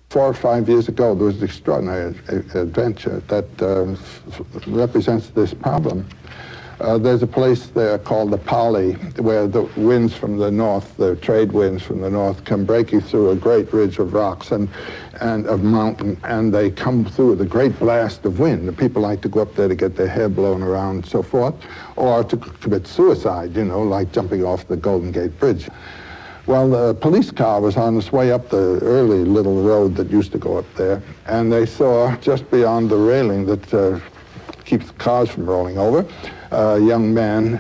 4 or 5 years ago, there was an extraordinary adventure that represents this problem. There's a place there called the Pali, where the winds from the north, the trade winds from the north, come breaking through a great ridge of rocks and of mountain, and they come through with a great blast of wind. The people like to go up there to get their hair blown around and so forth, or to commit suicide, you know, like jumping off the Golden Gate Bridge. Well, the police car was on its way up the early little road that used to go up there, and they saw just beyond the railing that keeps cars from rolling over, a young man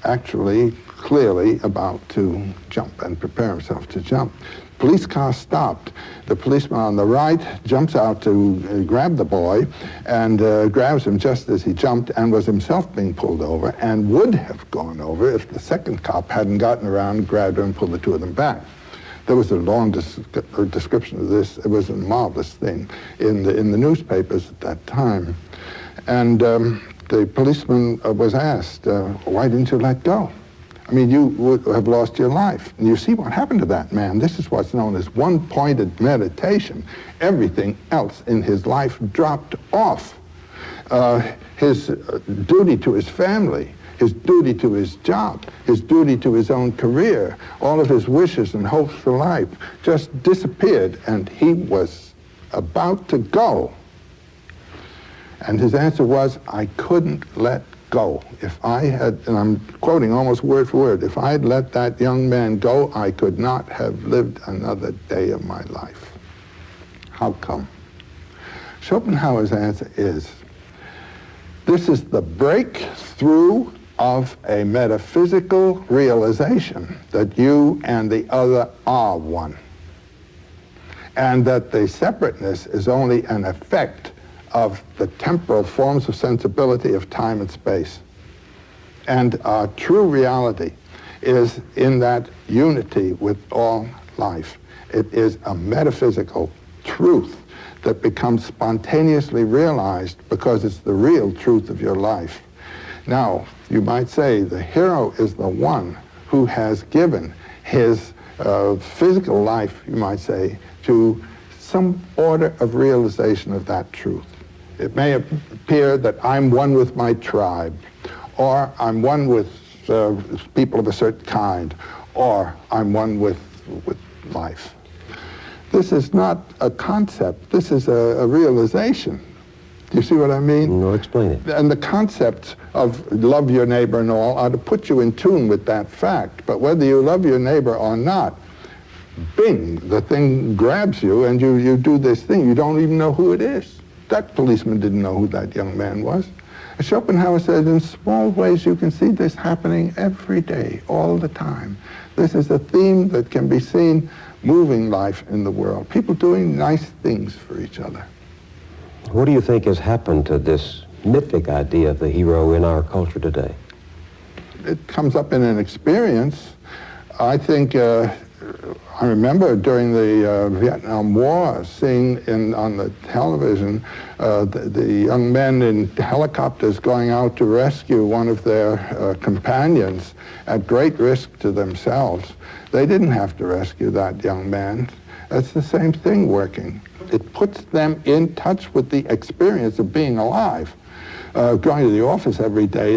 actually clearly about to jump and prepare himself to jump. Police car stopped. The policeman on the right jumps out to grab the boy and grabs him just as he jumped and was himself being pulled over and would have gone over if the second cop hadn't gotten around, grabbed him, and pulled the two of them back. There was a long description of this. It was a marvelous thing in the newspapers at that time. And the policeman was asked, why didn't you let go? I mean, you would have lost your life. And you see what happened to that man. This is what's known as one-pointed meditation. Everything else in his life dropped off. His duty to his family, his duty to his job, his duty to his own career, all of his wishes and hopes for life just disappeared, and he was about to go. And his answer was, I couldn't let go. If I had, and I'm quoting almost word for word, if I had let that young man go, I could not have lived another day of my life. How come? Schopenhauer's answer is, this is the breakthrough of a metaphysical realization that you and the other are one, and that the separateness is only an effect of the temporal forms of sensibility of time and space. And our true reality is in that unity with all life. It is a metaphysical truth that becomes spontaneously realized because it's the real truth of your life. Now, you might say the hero is the one who has given his physical life, you might say, to some order of realization of that truth. It may appear that I'm one with my tribe, or I'm one with people of a certain kind, or I'm one with life. This is not a concept. This is a realization. Do you see what I mean? No, explain it. And the concepts of love your neighbor and all are to put you in tune with that fact. But whether you love your neighbor or not, bing, the thing grabs you and you do this thing. You don't even know who it is. That policeman didn't know who that young man was. Schopenhauer says in small ways you can see this happening every day, all the time. This is a theme that can be seen moving life in the world. People doing nice things for each other. What do you think has happened to this mythic idea of the hero in our culture today? It comes up in an experience. I think, I remember during the Vietnam War seeing on the television the young men in helicopters going out to rescue one of their companions at great risk to themselves. They didn't have to rescue that young man. That's the same thing working. It puts them in touch with the experience of being alive. Going to the office every day,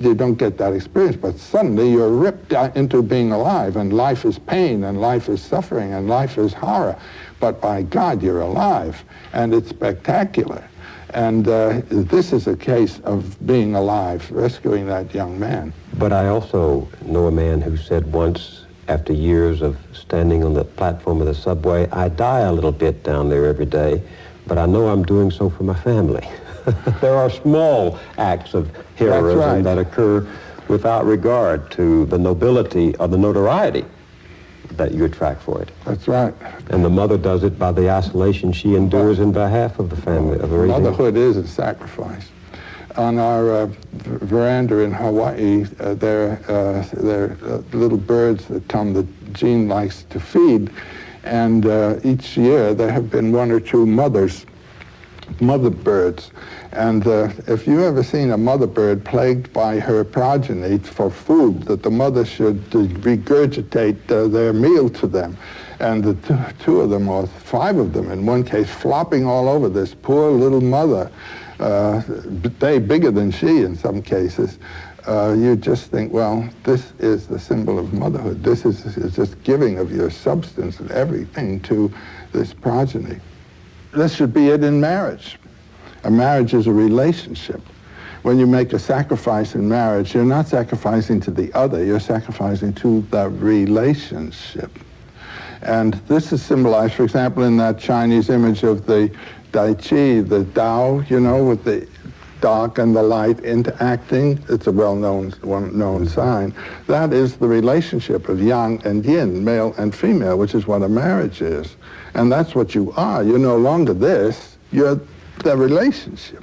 you don't get that experience, but suddenly you're ripped into being alive, and life is pain, and life is suffering, and life is horror. But by God, you're alive, and it's spectacular. And this is a case of being alive, rescuing that young man. But I also know a man who said once, after years of standing on the platform of the subway, I die a little bit down there every day, but I know I'm doing so for my family. There are small acts of heroism that occur without regard to the nobility or the notoriety that you attract for it. That's right. And the mother does it by the isolation she endures in behalf of the family. Motherhood is a sacrifice. On our veranda in Hawaii, there are little birds that come that Jean likes to feed, and each year there have been one or two mother birds. And if you've ever seen a mother bird plagued by her progeny for food, that the mother should regurgitate their meal to them, And the two of them, or five of them in one case, flopping all over this poor little mother, they bigger than she in some cases. You just think, well, this is the symbol of motherhood. This is just giving of your substance and everything to this progeny. This should be it in marriage. A marriage is a relationship. When you make a sacrifice in marriage, you're not sacrificing to the other, you're sacrificing to the relationship. And this is symbolized, for example, in that Chinese image of the Dai Chi, the Tao, you know, with the dark and the light interacting. It's a well-known sign. That is the relationship of yang and yin, male and female, which is what a marriage is. And that's what you are. You're no longer this, you're the relationship.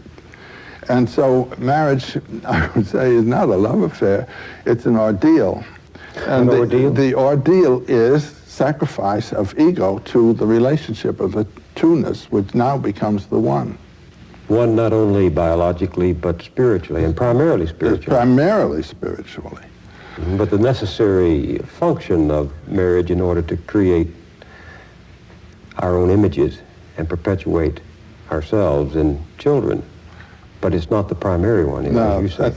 And so marriage, I would say, is not a love affair, it's an ordeal. And the ordeal is sacrifice of ego to the relationship of the two-ness, which now becomes the one. One not only biologically, but spiritually, and primarily spiritually. Primarily spiritually. But the necessary function of marriage in order to create our own images and perpetuate ourselves in children. But it's not the primary one, no, as you say.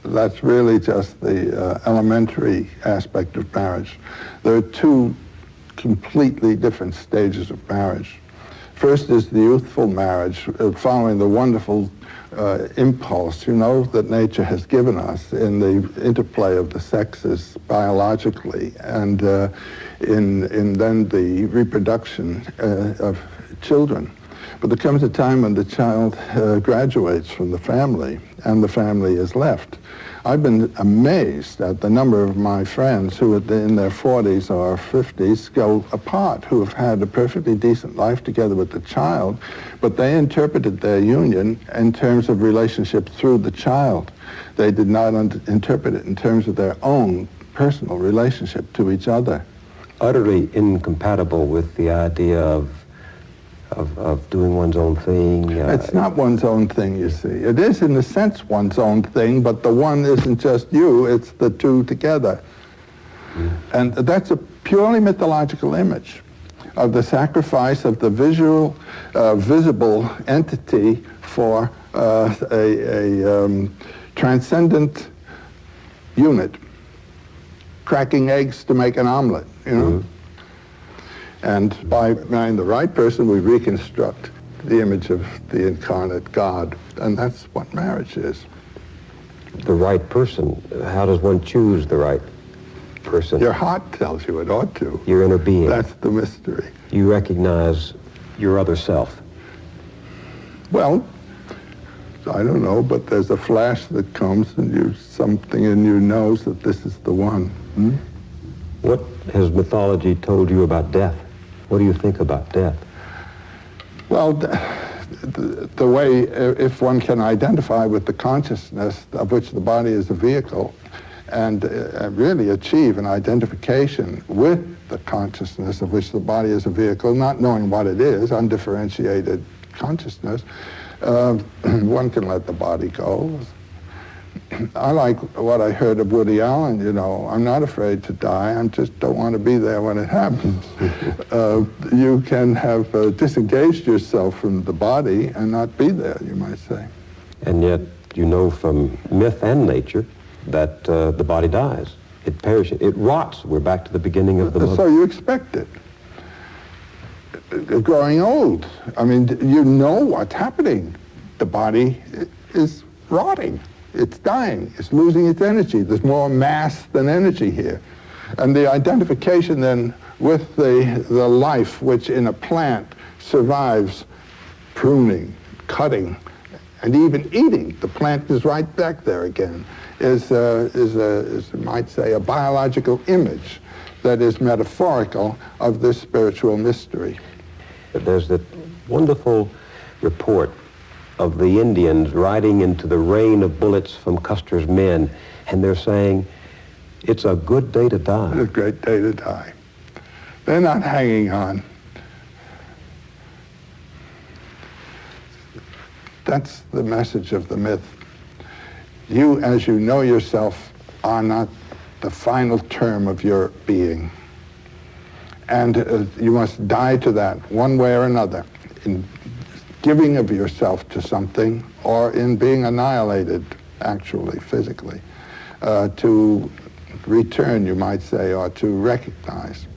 That's really just the elementary aspect of marriage. There are two completely different stages of marriage. First is the youthful marriage, following the wonderful impulse, you know, that nature has given us in the interplay of the sexes biologically, and in then the reproduction of children. But there comes a time when the child graduates from the family, and the family is left. I've been amazed at the number of my friends who in their 40s or 50s go apart, who have had a perfectly decent life together with the child, but they interpreted their union in terms of relationship through the child. They did not interpret it in terms of their own personal relationship to each other. Utterly incompatible with the idea of doing one's own thing. It's not one's own thing, you see. It is, in a sense, one's own thing, but the one isn't just you, it's the two together. And that's a purely mythological image of the sacrifice of the visible entity for a transcendent unit, cracking eggs to make an omelet, you know? And by marrying the right person, we reconstruct the image of the incarnate God. And that's what marriage is. The right person. How does one choose the right person? Your heart tells you it ought to. Your inner being. That's the mystery. You recognize your other self. Well, I don't know, but there's a flash that comes and something in you knows that this is the one. What has mythology told you about death? What do you think about death? Well, the way, if one can identify with the consciousness of which the body is a vehicle and really achieve an identification with the consciousness of which the body is a vehicle, not knowing what it is, undifferentiated consciousness, one can let the body go. I like what I heard of Woody Allen, you know, I'm not afraid to die, I just don't want to be there when it happens. You can have disengaged yourself from the body and not be there, you might say. And yet, you know from myth and nature that the body dies. It perishes. It rots. We're back to the beginning of the mother. So you expect it. Growing old. I mean, you know what's happening. The body is rotting. It's dying. It's losing its energy. There's more mass than energy here. And the identification then with the life which in a plant survives pruning, cutting, and even eating. The plant is right back there again. Is you might say, a biological image that is metaphorical of this spiritual mystery. There's that wonderful report of the Indians riding into the rain of bullets from Custer's men, and they're saying, it's a good day to die. It's a great day to die. They're not hanging on. That's the message of the myth. You, as you know yourself, are not the final term of your being. And you must die to that one way or another, in giving of yourself to something or in being annihilated, actually, physically, to return, you might say, or to recognize.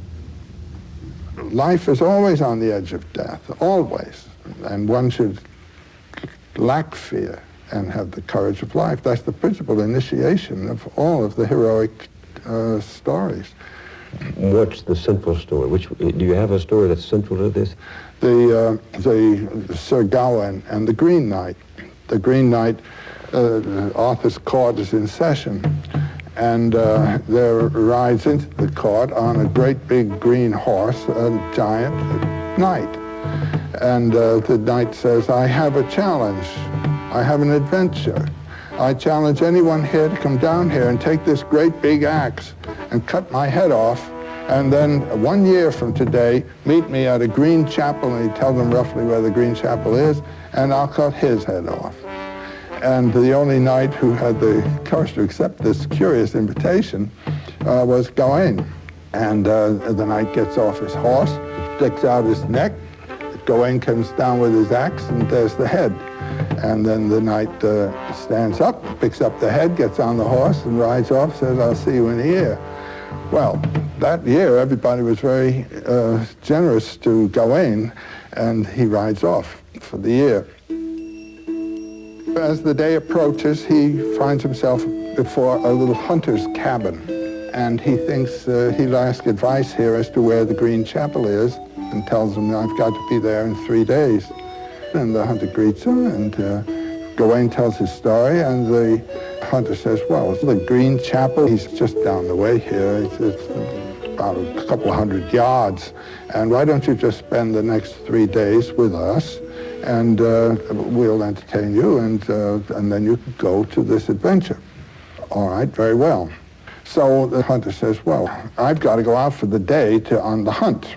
Life is always on the edge of death, always. And one should lack fear and have the courage of life. That's the principal initiation of all of the heroic stories. What's the central story? Do you have a story that's central to this? The Sir Gawain and the Green Knight. The Green Knight, Arthur's court is in session, and there rides into the court on a great big green horse, a giant knight. And the knight says, I have a challenge. I have an adventure. I challenge anyone here to come down here and take this great big axe and cut my head off, and then 1 year from today, meet me at a green chapel, and he tells them roughly where the green chapel is, and I'll cut his head off. And the only knight who had the courage to accept this curious invitation was Gawain. And the knight gets off his horse, sticks out his neck. Gawain comes down with his axe, and there's the head. And then the knight stands up, picks up the head, gets on the horse, and rides off, says, I'll see you in a year. Well, that year, everybody was very generous to Gawain, and he rides off for the year. As the day approaches, he finds himself before a little hunter's cabin, and he thinks he'll ask advice here as to where the Green Chapel is, and tells him, I've got to be there in 3 days. And the hunter greets him, and Gawain tells his story, and the hunter says, well, the Green Chapel, he's just down the way here. It's about a couple of 100 yards. And why don't you just spend the next 3 days with us, and we'll entertain you, and then you can go to this adventure. All right, very well. So the hunter says, well, I've got to go out for the day on the hunt.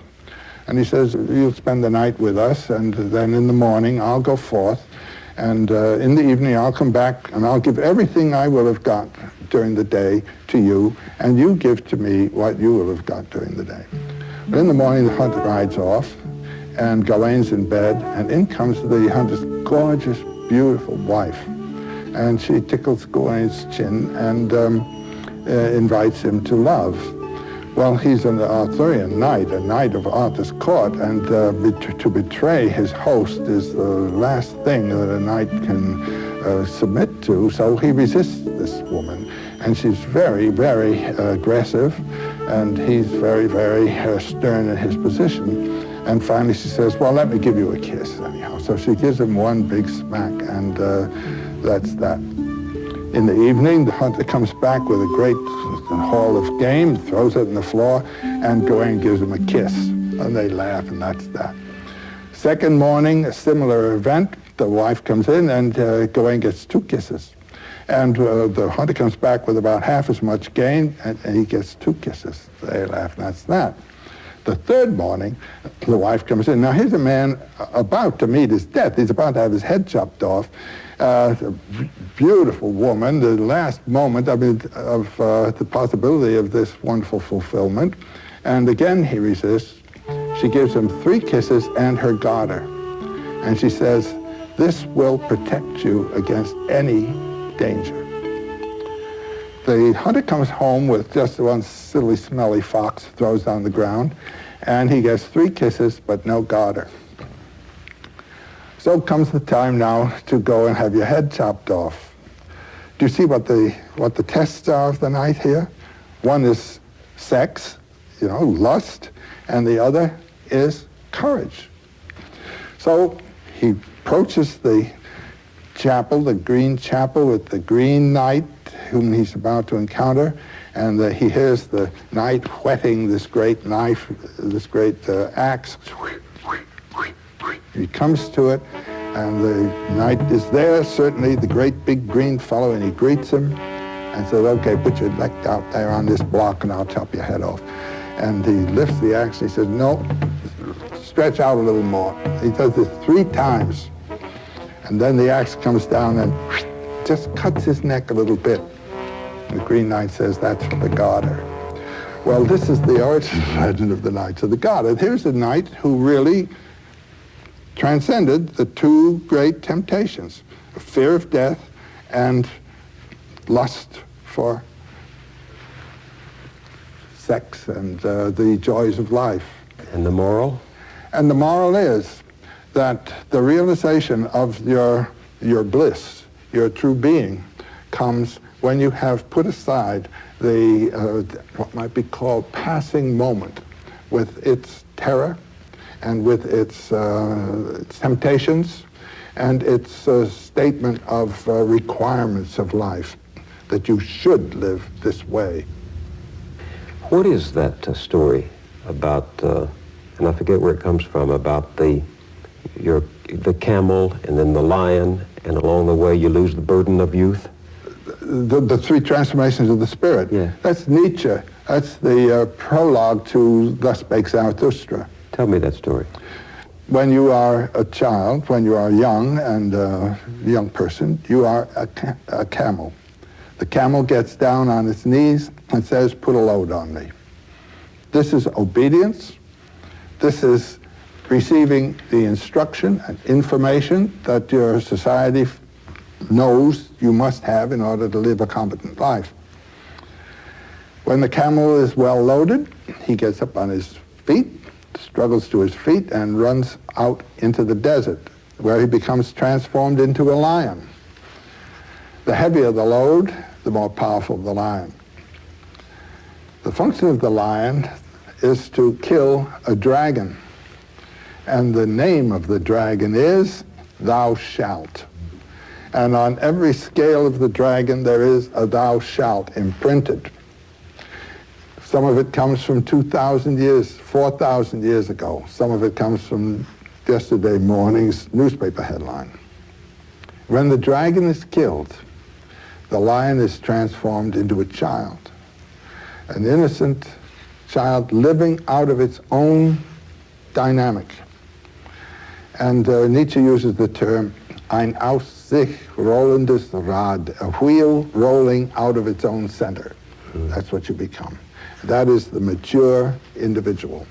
And he says, you'll spend the night with us, and then in the morning I'll go forth, and in the evening I'll come back, and I'll give everything I will have got during the day to you, and you give to me what you will have got during the day. But in the morning the hunter rides off, and Gawain's in bed, and in comes the hunter's gorgeous, beautiful wife. And she tickles Gawain's chin and invites him to love. Well, he's an Arthurian knight, a knight of Arthur's court, and to betray his host is the last thing that a knight can submit to, so he resists this woman. And she's very, very aggressive, and he's very, very stern in his position. And finally she says, well, let me give you a kiss anyhow. So she gives him one big smack, and that's that. In the evening, the hunter comes back with a great haul of game, throws it on the floor, and Gawain gives him a kiss. And they laugh, and that's that. Second morning, a similar event. The wife comes in, and Gawain gets 2 kisses. And the hunter comes back with about half as much gain, and he gets 2 kisses. They laugh, and that's that. The third morning, the wife comes in. Now, here's a man about to meet his death. He's about to have his head chopped off. A beautiful woman, the last moment, of the possibility of this wonderful fulfillment. And again, he resists. She gives him 3 kisses and her garter. And she says, this will protect you against any danger. The hunter comes home with just one silly, smelly fox, throws on the ground, and he gets 3 kisses, but no garter. So comes the time now to go and have your head chopped off. Do you see what the tests are of the knight here? One is sex, lust, and the other is courage. So he approaches the chapel, the Green Chapel, with the Green Knight, whom he's about to encounter, and he hears the knight whetting this great knife, this great axe. He comes to it, and the knight is there, certainly, the great big green fellow, and he greets him and says, okay, put your neck out there on this block and I'll chop your head off. And he lifts the axe and he says, no, stretch out a little more. He does this 3 times. And then the axe comes down and just cuts his neck a little bit. The Green Knight says, that's for the garter. Well, this is the origin legend of the Knights of the God. And here's a knight who really transcended the two great temptations, fear of death and lust for sex and the joys of life. And the moral? And the moral is that the realization of your bliss, your true being, comes when you have put aside the what might be called passing moment with its terror and with its temptations and its statement of requirements of life, that you should live this way. What is that story about, and I forget where it comes from, about the camel and then the lion, and along the way you lose the burden of youth? The three transformations of the spirit. Yeah. That's Nietzsche. That's the prologue to Thus Spake Zarathustra. Tell me that story. When you are a child, when you are young and a young person, you are a camel. The camel gets down on its knees and says, put a load on me. This is obedience. This is receiving the instruction and information that your society knows you must have in order to live a competent life. When the camel is well loaded, he gets up on his feet, struggles to his feet, and runs out into the desert, where he becomes transformed into a lion. The heavier the load, the more powerful the lion. The function of the lion is to kill a dragon. And the name of the dragon is Thou Shalt. And on every scale of the dragon, there is a Thou Shalt imprinted. Some of it comes from 2,000 years, 4,000 years ago. Some of it comes from yesterday morning's newspaper headline. When the dragon is killed, the lion is transformed into a child, an innocent child living out of its own dynamic. And Nietzsche uses the term ein aus sich rollendes Rad, a wheel rolling out of its own center. That's what you become. That is the mature individual.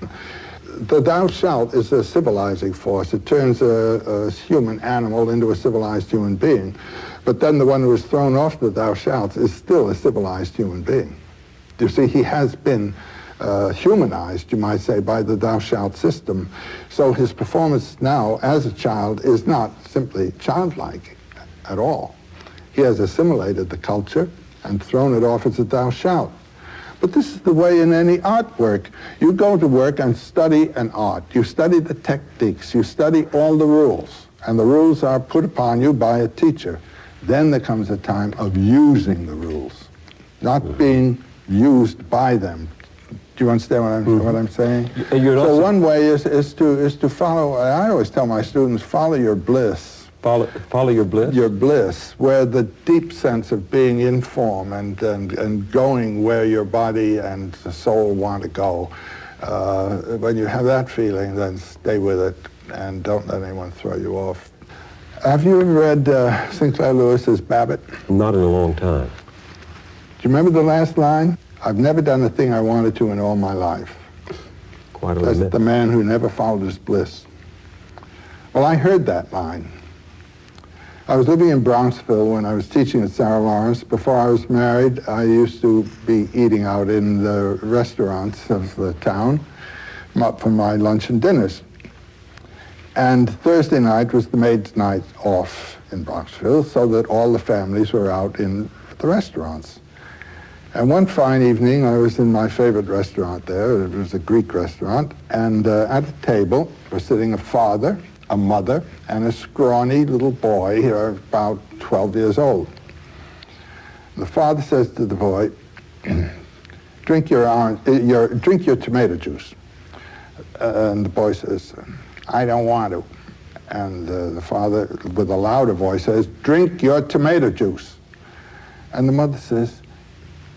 The Thou Shalt is a civilizing force. It turns a human animal into a civilized human being. But then the one who is thrown off the Thou Shalt is still a civilized human being. You see, he has been humanized, you might say, by the Thou Shalt system. So his performance now as a child is not simply childlike at all. He has assimilated the culture and thrown it off as a Thou Shalt. But this is the way in any artwork. You go to work and study an art. You study the techniques. You study all the rules. And the rules are put upon you by a teacher. Then there comes a time of using the rules, not being used by them. Do you understand what I'm saying? So one way is to follow. I always tell my students, follow your bliss. Follow your bliss? Your bliss, where the deep sense of being in form and going where your body and the soul want to go. When you have that feeling, then stay with it and don't let anyone throw you off. Have you ever read Sinclair Lewis's Babbitt? Not in a long time. Do you remember the last line? I've never done the thing I wanted to in all my life. Quite a That's minute. the man who never followed his bliss. Well, I heard that line. I was living in Bronxville when I was teaching at Sarah Lawrence. Before I was married, I used to be eating out in the restaurants of the town for my lunch and dinners. And Thursday night was the maid's night off in Bronxville, so that all the families were out in the restaurants. And one fine evening, I was in my favorite restaurant there. It was a Greek restaurant. And at a table were sitting a father, a mother, and a scrawny little boy, about 12 years old. The father says to the boy, drink your tomato juice. And the boy says, I don't want to. And the father, with a louder voice, says, drink your tomato juice. And the mother says,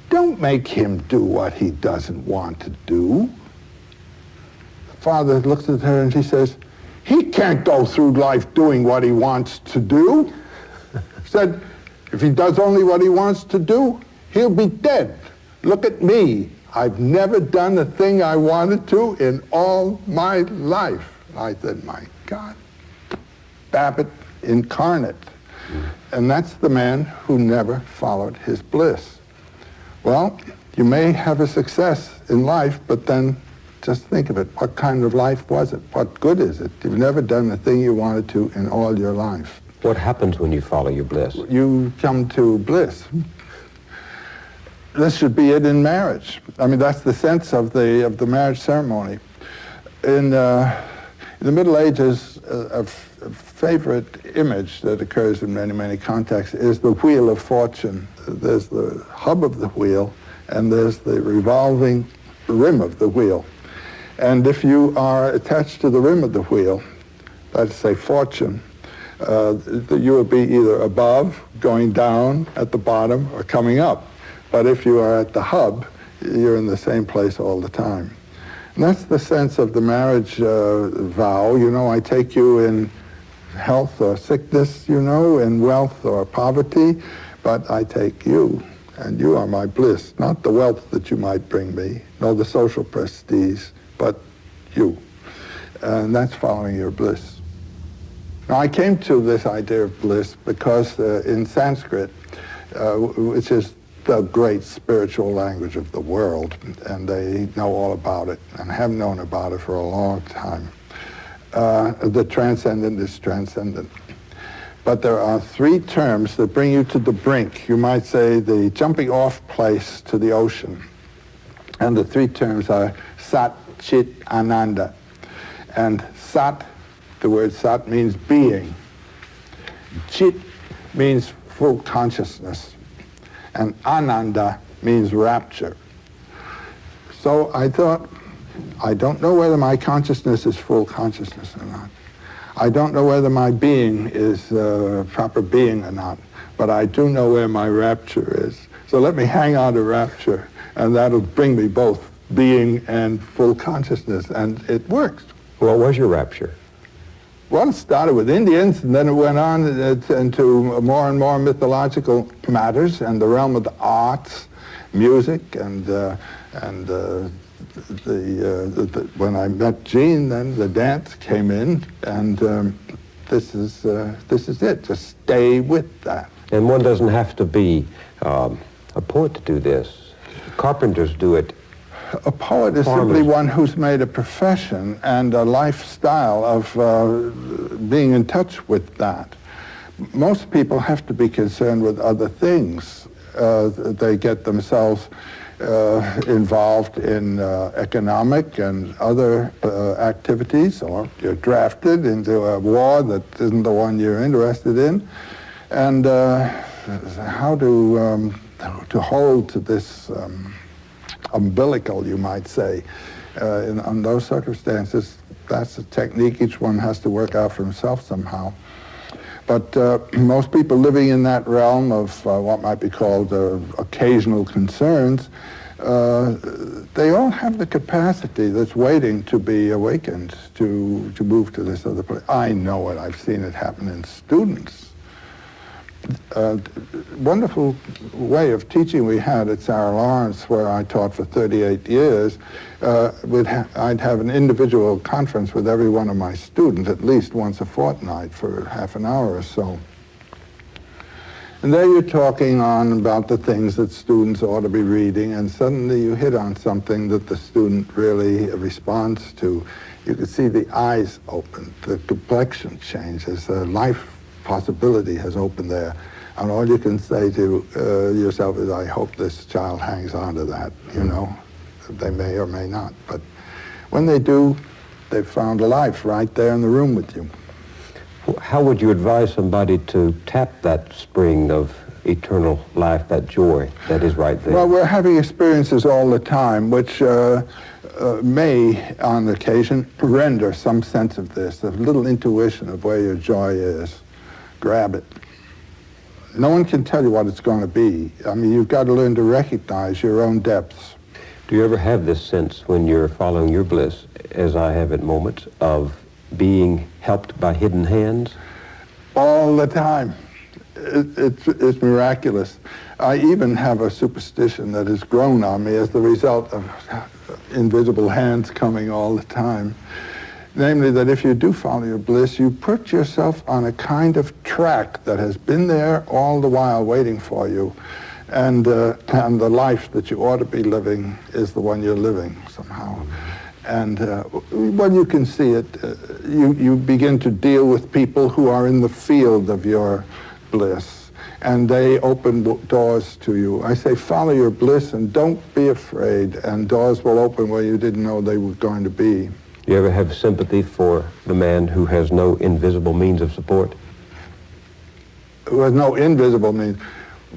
don't make him do what he doesn't want to do. The father looks at her and she says, he can't go through life doing what he wants to do. Said, if he does only what he wants to do, he'll be dead. Look at me. I've never done the thing I wanted to in all my life. I said, my God, Babbitt incarnate. And that's the man who never followed his bliss. Well, you may have a success in life, but then just think of it. What kind of life was it? What good is it? You've never done the thing you wanted to in all your life. What happens when you follow your bliss? You come to bliss. This should be it in marriage. I mean, that's the sense of the marriage ceremony. In the Middle Ages, a favorite image that occurs in many, many contexts is the wheel of fortune. There's the hub of the wheel, and there's the revolving rim of the wheel. And if you are attached to the rim of the wheel, let's say fortune, you will be either above, going down at the bottom, or coming up. But if you are at the hub, you're in the same place all the time. And that's the sense of the marriage vow. You know, I take you in health or sickness, you know, in wealth or poverty, but I take you, and you are my bliss. Not the wealth that you might bring me, nor the social prestige, but you. And that's following your bliss. Now, I came to this idea of bliss because in Sanskrit, which is the great spiritual language of the world, and they know all about it and have known about it for a long time. The transcendent is transcendent. But there are three terms that bring you to the brink. You might say the jumping off place to the ocean. And the three terms are Sat, Chit, Ananda. And Sat, the word Sat means being. Chit means full consciousness. And Ananda means rapture. So I thought, I don't know whether my consciousness is full consciousness or not. I don't know whether my being is proper being or not, but I do know where my rapture is. So let me hang on to rapture, and that'll bring me both being and full consciousness, and it works. What was your rapture? Well, it started with Indians, and then it went on into more and more mythological matters and the realm of the arts, music, and when I met Jean, then the dance came in, and this is it. Just stay with that. And one doesn't have to be a poet to do this. Carpenters do it. A poet is simply one who's made a profession and a lifestyle of being in touch with that. Most people have to be concerned with other things. They get themselves involved in economic and other activities, or you're drafted into a war that isn't the one you're interested in. And how to hold to this umbilical, you might say, in those circumstances, that's a technique each one has to work out for himself somehow. But most people living in that realm of what might be called occasional concerns, they all have the capacity that's waiting to be awakened to move to this other place. I know it. I've seen it happen in students. Wonderful way of teaching we had at Sarah Lawrence, where I taught for 38 years. I'd have an individual conference with every one of my students at least once a fortnight for half an hour or so. And there you're talking on about the things that students ought to be reading, and suddenly you hit on something that the student really responds to. You can see the eyes open, the complexion changes, the life possibility has opened there. And all you can say to yourself is, I hope this child hangs on to that, you know. They may or may not. But when they do, they've found a life right there in the room with you. How would you advise somebody to tap that spring of eternal life, that joy that is right there? Well, we're having experiences all the time, which may, on occasion, render some sense of this, a little intuition of where your joy is. Grab it. No one can tell you what it's going to be. I mean, you've got to learn to recognize your own depths. Do you ever have this sense when you're following your bliss, as I have at moments, of being helped by hidden hands? All the time. It's miraculous. I even have a superstition that has grown on me as the result of invisible hands coming all the time. Namely, that if you do follow your bliss, you put yourself on a kind of track that has been there all the while waiting for you. And the life that you ought to be living is the one you're living somehow. And when you can see it, you begin to deal with people who are in the field of your bliss. And they open doors to you. I say follow your bliss and don't be afraid. And doors will open where you didn't know they were going to be. You ever have sympathy for the man who has no invisible means of support? Who has no invisible means.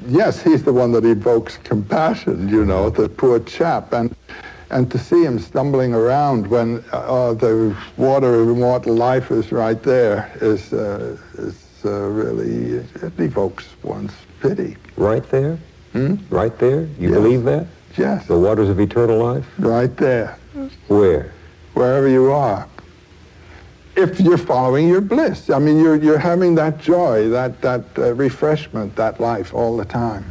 Yes, he's the one that evokes compassion, you know, the poor chap. And to see him stumbling around when the water of immortal life is right there is really, it evokes one's pity. Right there? Right there? You Yes. believe that? Yes. The waters of eternal life? Right there. Where? Wherever you are. If you're following your bliss. I mean, you're having that joy, that refreshment, that life all the time.